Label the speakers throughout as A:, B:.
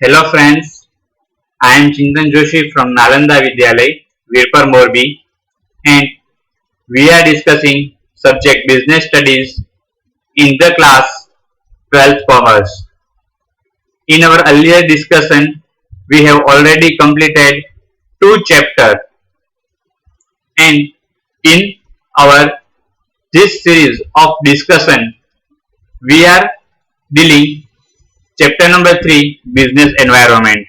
A: Hello friends, I am Chintan Joshi from Nalanda Vidyalay, Virpur Morbi, and we are discussing subject business studies in the class 12th Commerce. In our earlier discussion, we have already completed two chapters, and in our this series of discussion, we are dealing chapter number 3, business environment.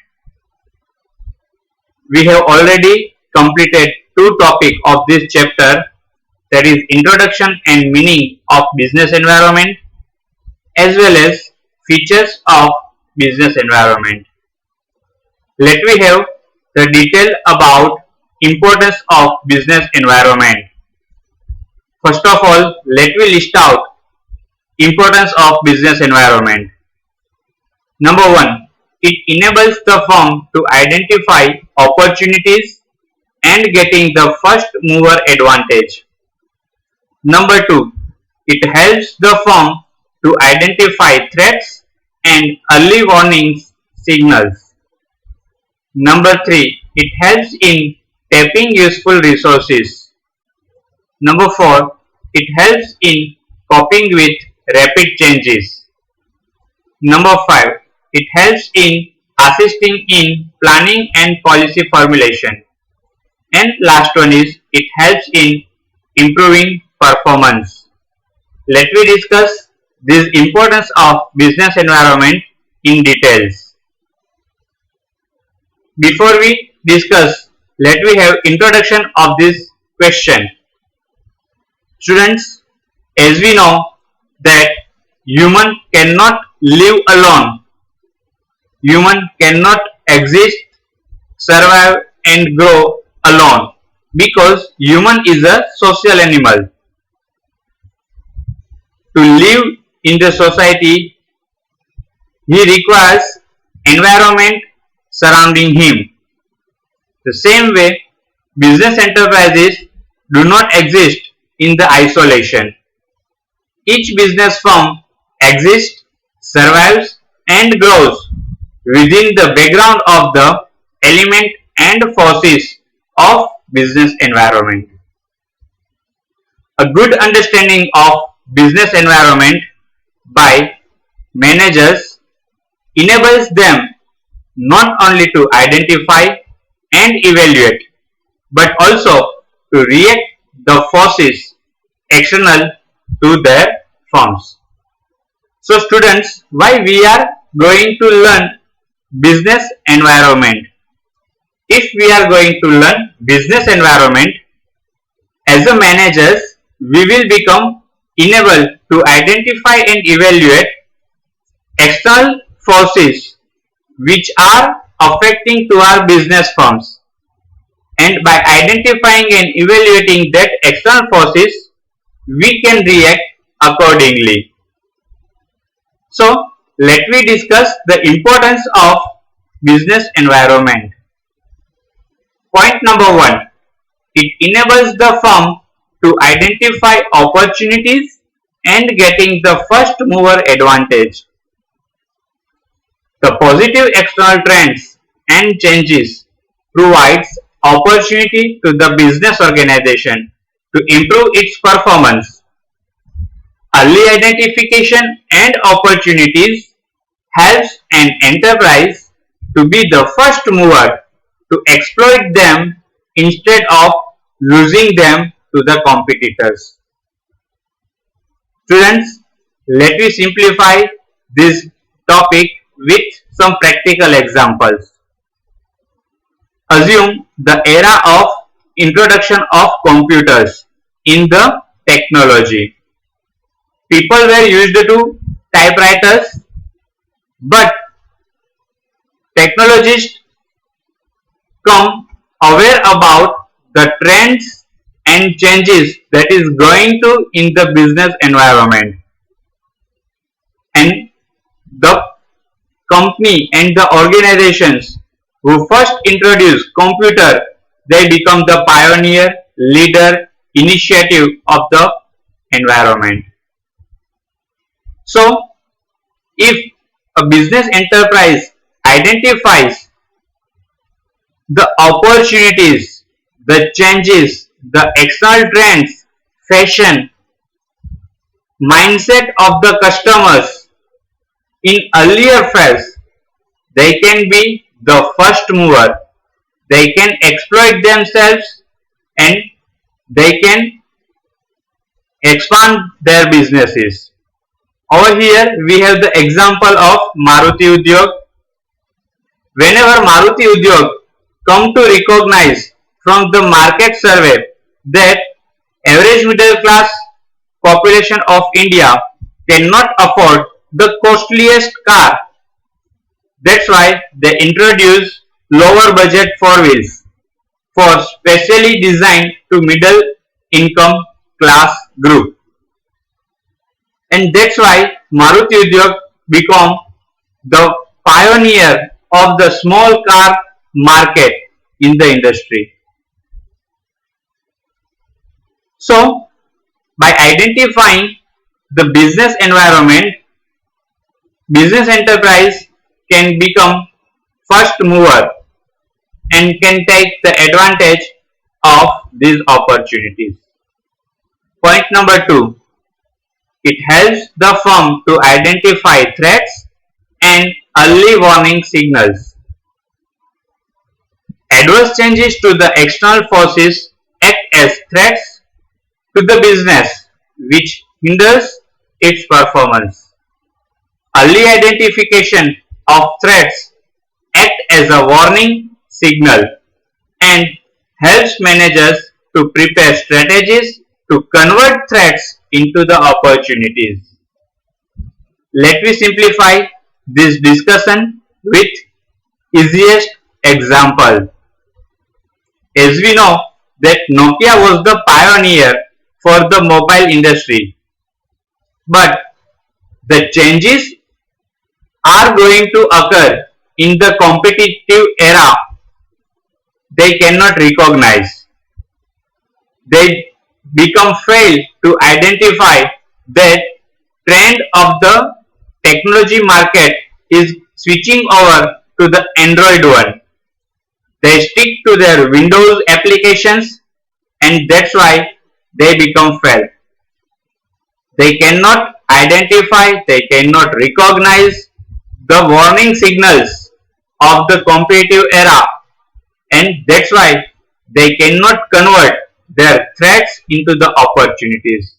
A: We have already completed two topics of this chapter, that is introduction and meaning of business environment as well as features of business environment. Let me have the detail about importance of business environment. First of all, let me list out importance of business environment. Number 1, it enables the firm to identify opportunities and getting the first mover advantage. Number 2, it helps the firm to identify threats and early warning signals. Number 3, it helps in tapping useful resources. Number 4, it helps in coping with rapid changes. Number 5, it helps in assisting in planning and policy formulation. And last one is, it helps in improving performance. Let me discuss this importance of business environment in details. Before we discuss, let me have introduction of this question. Students, as we know that human cannot live alone. Human cannot exist, survive and grow alone because human is a social animal. To live in the society, he requires environment surrounding him. The same way, business enterprises do not exist in the isolation. Each business firm exists, survives and grows within the background of the element and forces of business environment. A good understanding of business environment by managers enables them not only to identify and evaluate but also to react the forces external to their firms. So students, why we are going to learn business environment? If we are going to learn business environment, as a managers, we will become enabled to identify and evaluate external forces which are affecting to our business firms. And by identifying and evaluating that external forces, we can react accordingly. So, let me discuss the importance of business environment. Point number 1, it enables the firm to identify opportunities and getting the first mover advantage. The positive external trends and changes provides opportunity to the business organization to improve its performance. Early identification and opportunities helps an enterprise to be the first mover to exploit them instead of losing them to the competitors. Students, let me simplify this topic with some practical examples. Assume the era of introduction of computers in the technology. People were used to typewriters, but technologists come aware about the trends and changes that is going to in the business environment, and the company and the organizations who first introduced computer, they become the pioneer, leader, initiative of the environment. So, if a business enterprise identifies the opportunities, the changes, the external trends, fashion, mindset of the customers in earlier phase, they can be the first mover. They can exploit themselves and they can expand their businesses. Over here we have the example of Maruti Udyog. Whenever Maruti Udyog come to recognize from the market survey that average middle class population of India cannot afford the costliest car, that's why they introduce lower budget four wheels for specially designed to middle income class group. And that's why Maruti Udyog become the pioneer of the small car market in the industry. So, by identifying the business environment, business enterprise can become first mover and can take the advantage of these opportunities. Point number 2. It helps the firm to identify threats and early warning signals. Adverse changes to the external forces act as threats to the business which hinders its performance. Early identification of threats act as a warning signal and helps managers to prepare strategies to convert threats into the opportunities. Let me simplify this discussion with easiest example. As we know that Nokia was the pioneer for the mobile industry, but the changes are going to occur in the competitive era they cannot recognize. They become fail to identify that trend of the technology market is switching over to the Android one. They stick to their Windows applications and that's why they become fail. They cannot identify, they cannot recognize the warning signals of the competitive era and that's why they cannot convert their threats into the opportunities.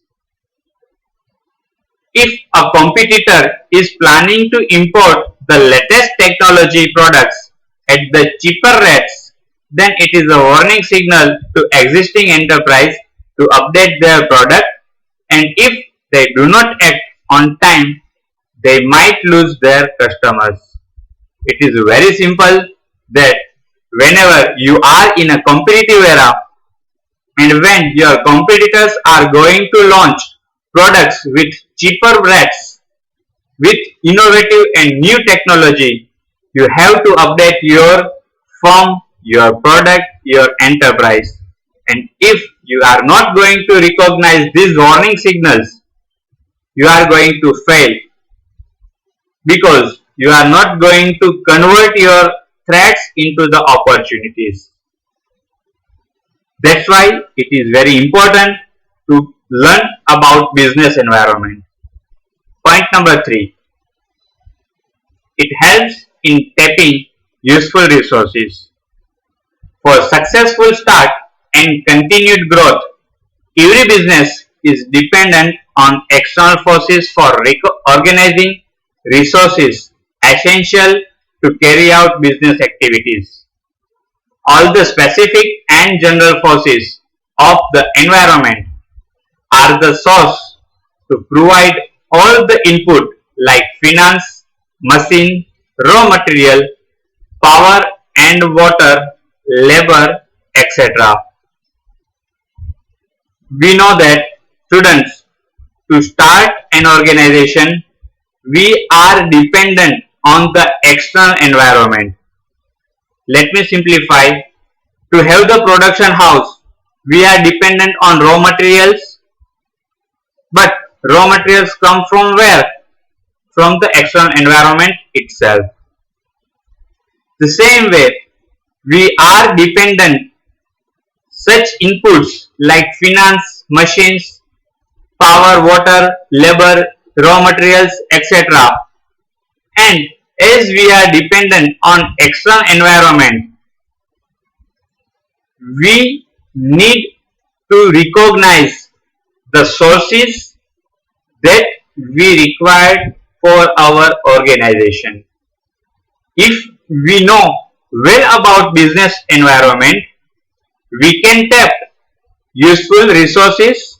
A: If a competitor is planning to import the latest technology products at the cheaper rates, then it is a warning signal to existing enterprise to update their product, and if they do not act on time, they might lose their customers. It is very simple that whenever you are in a competitive era and when your competitors are going to launch products with cheaper rates, with innovative and new technology, you have to update your firm, your product, your enterprise. And if you are not going to recognize these warning signals, you are going to fail because you are not going to convert your threats into the opportunities. That's why it is very important to learn about business environment. Point number 3. It helps in tapping useful resources. For successful start and continued growth, every business is dependent on external forces for organizing resources essential to carry out business activities. All the specific and general forces of the environment are the source to provide all the input like finance, machine, raw material, power and water, labor, etc. We know that students, to start an organization, we are dependent on the external environment. Let me simplify. To have the production house, we are dependent on raw materials. But raw materials come from where? From the external environment itself. The same way, we are dependent such inputs like finance, machines, power, water, labor, raw materials, etc. And as we are dependent on external environment, we need to recognize the sources that we require for our organization. If we know well about business environment, we can tap useful resources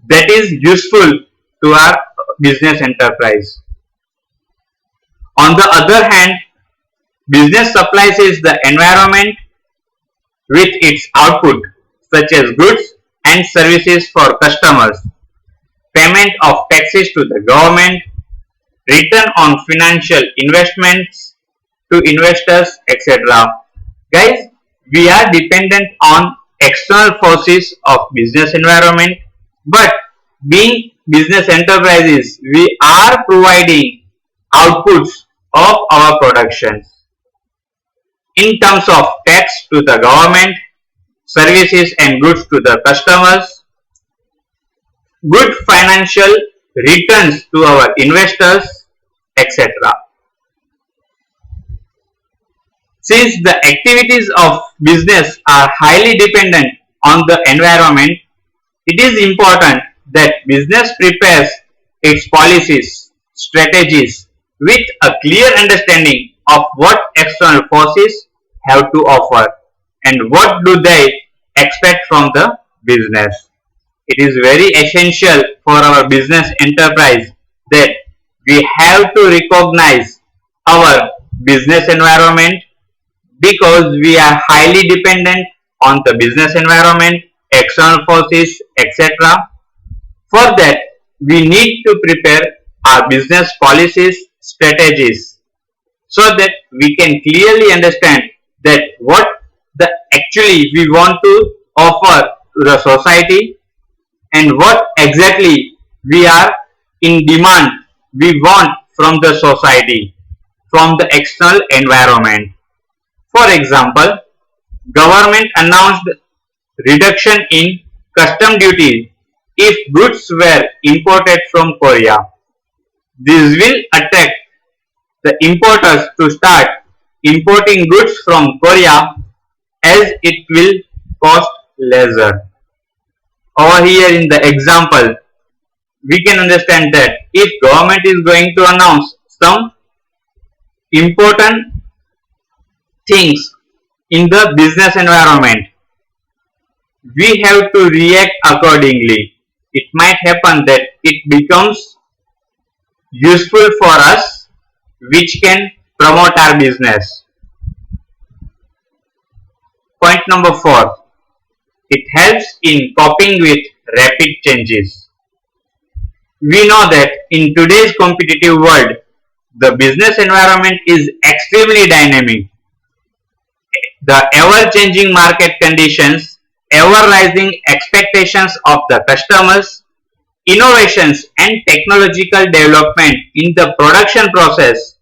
A: that is useful to our business enterprise. On the other hand, business supplies the environment with its output such as goods and services for customers, payment of taxes to the government, return on financial investments to investors, etc. Guys, we are dependent on external forces of business environment, but being business enterprises, we are providing outputs of our productions in terms of tax to the government, services and goods to the customers, good financial returns to our investors, etc. Since the activities of business are highly dependent on the environment, it is important that business prepares its policies, strategies with a clear understanding of what external forces have to offer and what do they expect from the business. It is very essential for our business enterprise that we have to recognize our business environment because we are highly dependent on the business environment, external forces, etc. For that, we need to prepare our business policies, strategies so that we can clearly understand that what the actually we want to offer to the society and what exactly we are in demand we want from the society, from the external environment. For example, government announced reduction in custom duty if goods were imported from Korea. This will attract the importers to start importing goods from Korea as it will cost lesser. Over here in the example, we can understand that if government is going to announce some important things in the business environment, we have to react accordingly. It might happen that it becomes useful for us, which can promote our business. Point number 4. It helps in coping with rapid changes. We know that in today's competitive world, the business environment is extremely dynamic. The ever-changing market conditions, ever-rising expectations of the customers, innovations and technological development in the production process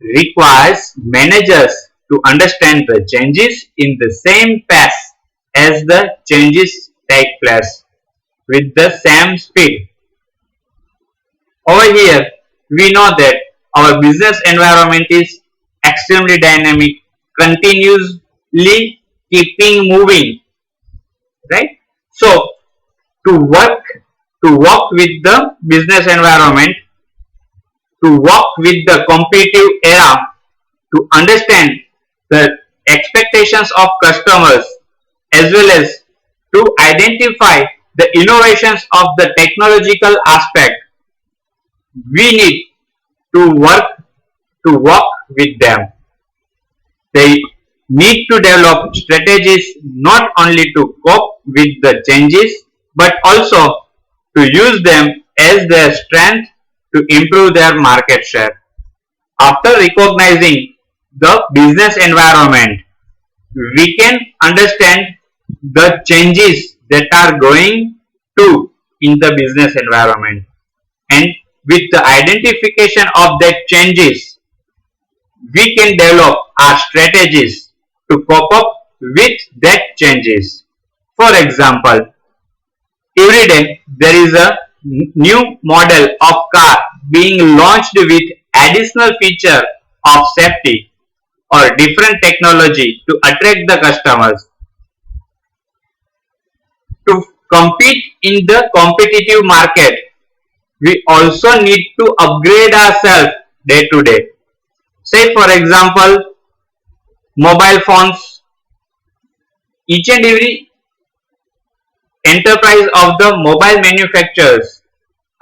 A: requires managers to understand the changes in the same pace as the changes take place with the same speed. Over here, we know that our business environment is extremely dynamic, continuously keeping moving, right? So, to work with the business environment, to work with the competitive era, to understand the expectations of customers as well as to identify the innovations of the technological aspect, we need to work with them. They need to develop strategies not only to cope with the changes but also to use them as their strength to improve their market share. After recognizing the business environment, we can understand the changes that are going to in the business environment, and with the identification of that changes, we can develop our strategies to cope up with that changes. For example, every day there is a new model of car being launched with additional feature of safety or different technology to attract the customers. To compete in the competitive market, we also need to upgrade ourselves day to day. Say for example, mobile phones. Each and every enterprise of the mobile manufacturers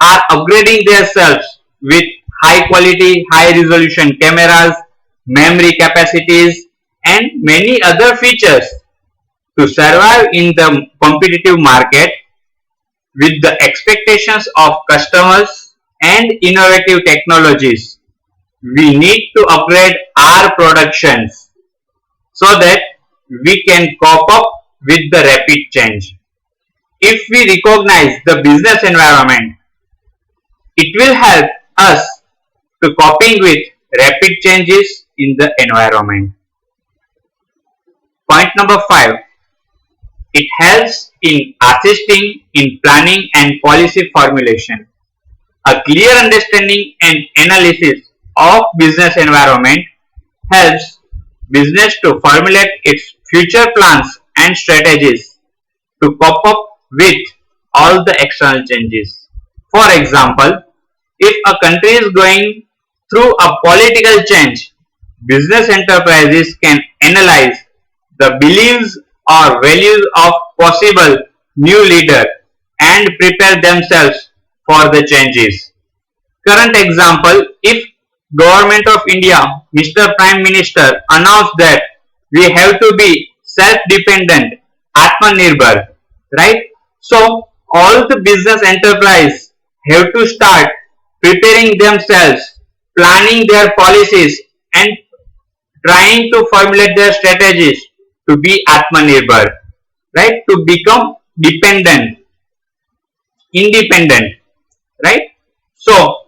A: are upgrading themselves with high quality, high resolution cameras, memory capacities and many other features to survive in the competitive market with the expectations of customers and innovative technologies. We need to upgrade our productions so that we can cope up with the rapid change. If we recognize the business environment, it will help us to coping with rapid changes in the environment. Point number 5. It helps in assisting in planning and policy formulation. A clear understanding and analysis of business environment helps business to formulate its future plans and strategies to cope up with all the external changes. For example, if a country is going through a political change, business enterprises can analyze the beliefs or values of possible new leader and prepare themselves for the changes. Current example, if Government of India, Mr. Prime Minister announced that we have to be self-dependent, Atmanirbhar, right? So all the business enterprise have to start preparing themselves, planning their policies and trying to formulate their strategies to be Atmanirbhar, right? To become dependent, independent, right? So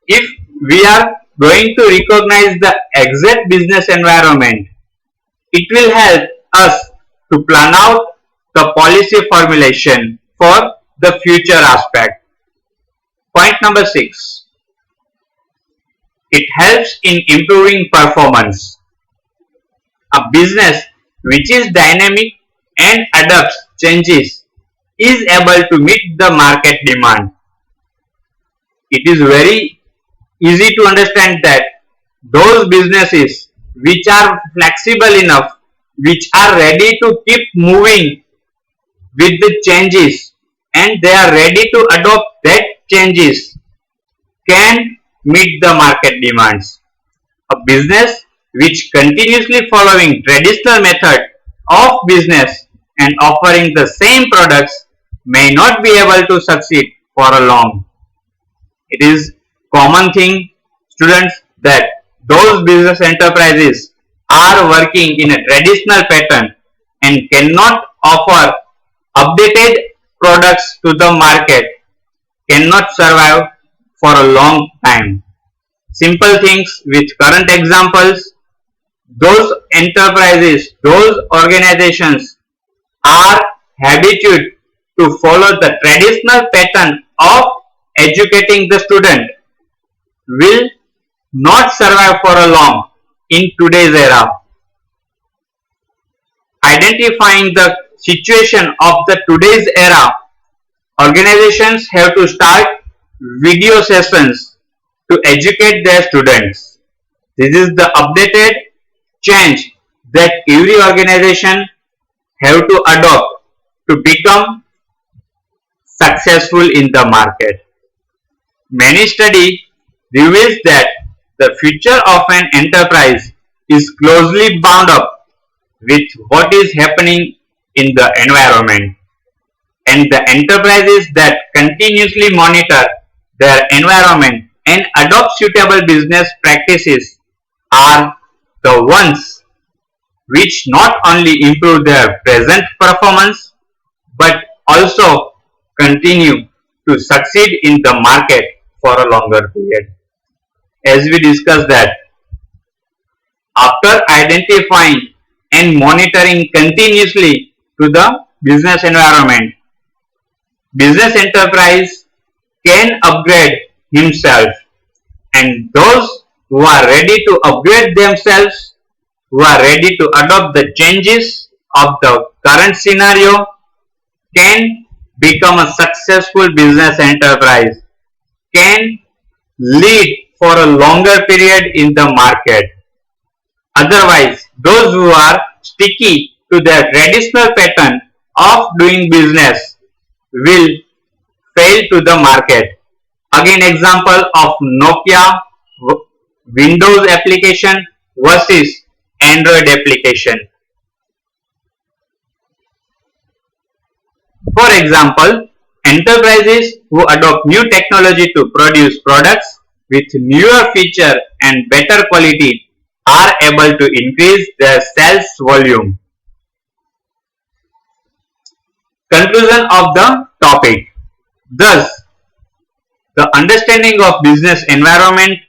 A: if we are going to recognize the exact business environment, it will help us to plan out the policy formulation for the future aspect. Point number 6. It helps in improving performance. A business which is dynamic and adapts changes is able to meet the market demand. It is very easy to understand that those businesses which are flexible enough, which are ready to keep moving with the changes and they are ready to adopt that changes can meet the market demands. A business which continuously following traditional method of business and offering the same products may not be able to succeed for a long. It is common thing, students, that those business enterprises are working in a traditional pattern and cannot offer updated products to the market, cannot survive for a long time. Simple things with current examples, those enterprises, those organizations are habituated to follow the traditional pattern of educating the student will not survive for a long in today's era. Identifying the situation of the today's era, organizations have to start video sessions to educate their students. This is the updated change that every organization have to adopt to become successful in the market. Many study reveals that the future of an enterprise is closely bound up with what is happening in the environment, and the enterprises that continuously monitor their environment and adopt suitable business practices are the ones which not only improve their present performance but also continue to succeed in the market for a longer period. As we discussed that After identifying and monitoring continuously to the business environment, business enterprise can upgrade himself, and those who are ready to upgrade themselves, who are ready to adopt the changes of the current scenario, can become a successful business enterprise, can lead for a longer period in the market. Otherwise, those who are sticky to their traditional pattern of doing business will fail to the market. Again, example of Nokia Windows application versus Android application. For example, enterprises who adopt new technology to produce products with newer feature and better quality are able to increase their sales volume. Conclusion of the topic. Thus, the understanding of business environment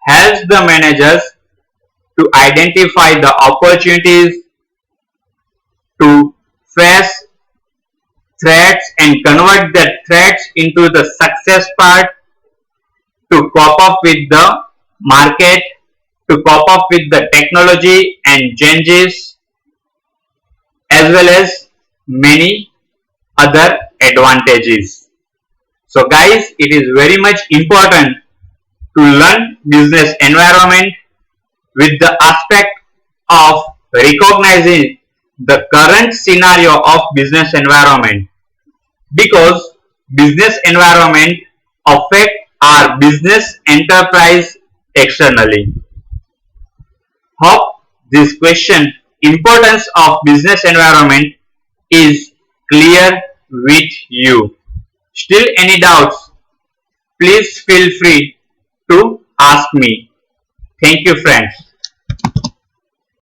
A: helps the managers to identify the opportunities, to face threats and convert the threats into the success part, to cope up with the market, to cope up with the technology and changes, as well as many other advantages. So guys, it is very much important to learn business environment with the aspect of recognizing the current scenario of business environment, because business environment affect our business enterprise externally. Hope this question importance of business environment is clear with you. Still any doubts? Please feel free to ask me. Thank you friends.